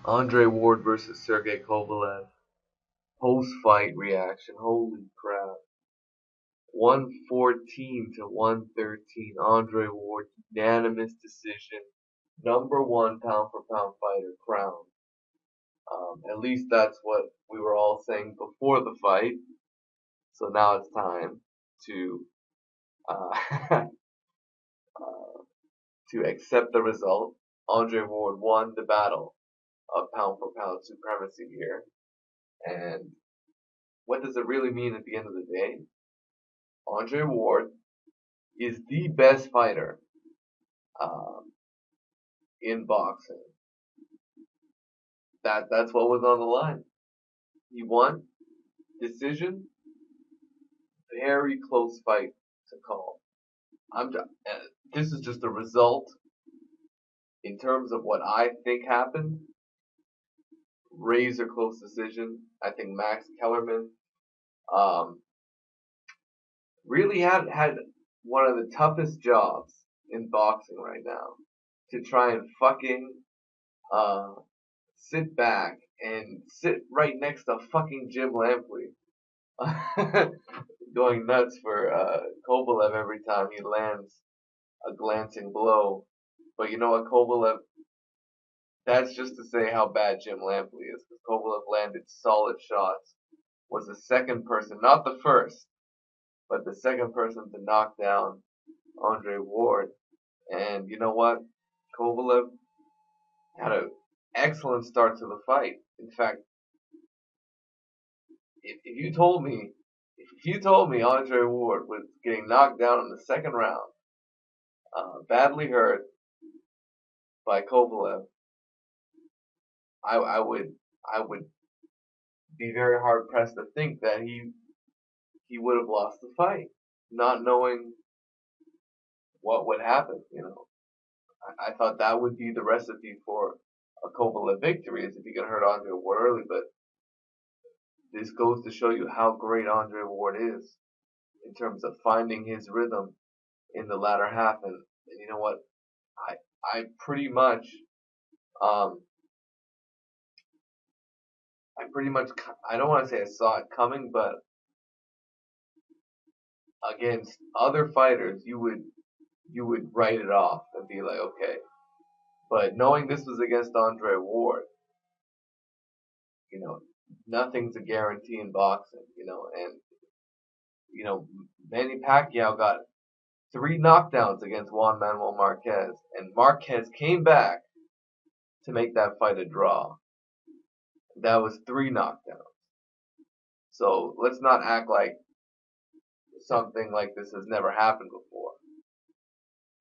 Andre Ward versus Sergey Kovalev. Post-fight reaction. Holy crap. 114 to 113. Andre Ward, unanimous decision. Number one pound for pound fighter crowned. At least that's what we were all saying before the fight. So now it's time to uh, to accept the result. Andre Ward won the battle of pound for pound supremacy here. And what does it really mean at the end of the day? Andre Ward is the best fighter um, in boxing. That's what was on the line. He won decision, very close fight to call. This is just a result in terms of what I think happened. Razor close decision. I think Max Kellerman um, really had one of the toughest jobs in boxing right now to try and fucking uh, sit back and sit right next to fucking Jim Lampley, going nuts for Kovalev every time he lands a glancing blow. But you know what, Kovalev? That's just to say how bad Jim Lampley is. Because Kovalev landed solid shots. Was the second person, not the first, but the second person to knock down Andre Ward. And you know what? Kovalev had an excellent start to the fight. In fact, if you told me Andre Ward was getting knocked down in the second round, badly hurt by Kovalev, I would be very hard pressed to think that he would have lost the fight, not knowing what would happen. I thought that would be the recipe for a Kovalev victory, is if he could hurt Andre Ward early. But this goes to show you how great Andre Ward is in terms of finding his rhythm in the latter half. And you know what? I I pretty much um I pretty much I don't want to say I saw it coming, but against other fighters you would write it off and be like, okay. But knowing this was against Andre Ward, you know, nothing's a guarantee in boxing, and Manny Pacquiao got three knockdowns against Juan Manuel Marquez, and Marquez came back to make that fight a draw. That was three knockdowns. So let's not act like something like this has never happened before,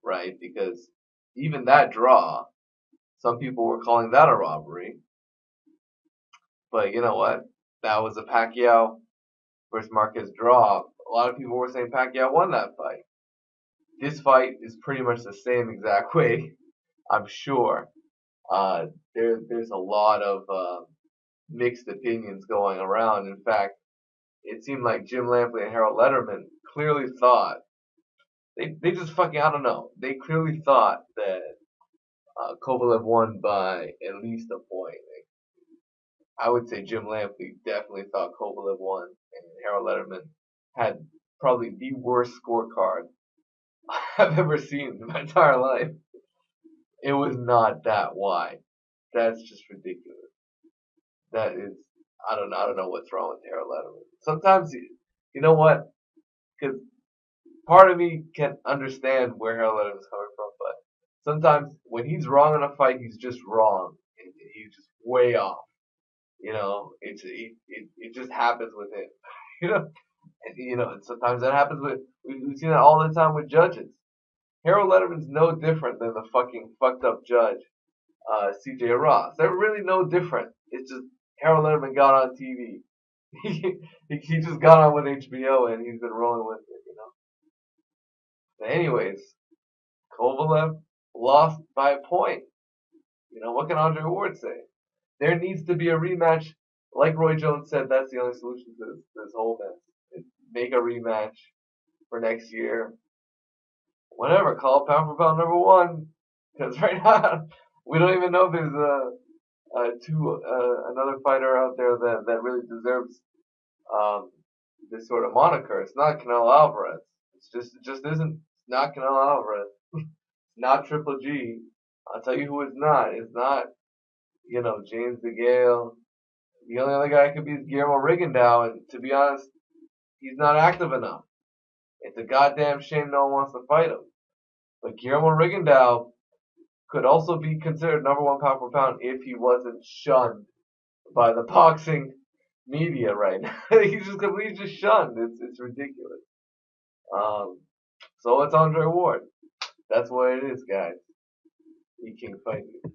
right? Because even that draw, some people were calling that a robbery. But you know what? That was a Pacquiao versus Marquez draw. A lot of people were saying Pacquiao won that fight. This fight is pretty much the same exact way, I'm sure. Uh, there's a lot of mixed opinions going around. In fact, it seemed like Jim Lampley and Harold Letterman clearly thought they just fucking, I don't know. They clearly thought that Kovalev won by at least a point. I would say Jim Lampley definitely thought Kovalev won, and Harold Letterman had probably the worst scorecard I've ever seen in my entire life. It was not that wide. That's just ridiculous. That is, I don't know what's wrong with Harold Letterman. Sometimes, you know what? Because part of me can understand where Harold Letterman's coming from, but sometimes when he's wrong in a fight, he's just wrong, and he's just way off. It just happens with him. You know, and sometimes that happens with we've seen that all the time with judges. Harold Letterman's no different than the fucking fucked up judge, C.J. Ross. They're really no different. It's just Harold Letterman got on TV. He just got on with HBO and he's been rolling with it. But anyways, Kovalev lost by a point. What can Andre Ward say? There needs to be a rematch. Like Roy Jones said, that's the only solution to this whole mess. Make a rematch for next year. Whatever, call it pound for pound number one. Because right now, we don't even know if there's to another fighter out there that really deserves um, this sort of moniker. It's not Canelo Alvarez. It just isn't. It's not Canelo Alvarez. Not Triple G. I'll tell you who it's not. It's not, James DeGale. The only other guy could be Guillermo Rigondeaux, and to be honest, he's not active enough. It's a goddamn shame no one wants to fight him. But Guillermo Rigondeaux could also be considered number one pound for pound if he wasn't shunned by the boxing media right now. He's just shunned. It's ridiculous. Um, so it's Andre Ward. That's what it is, guys. He can fight you.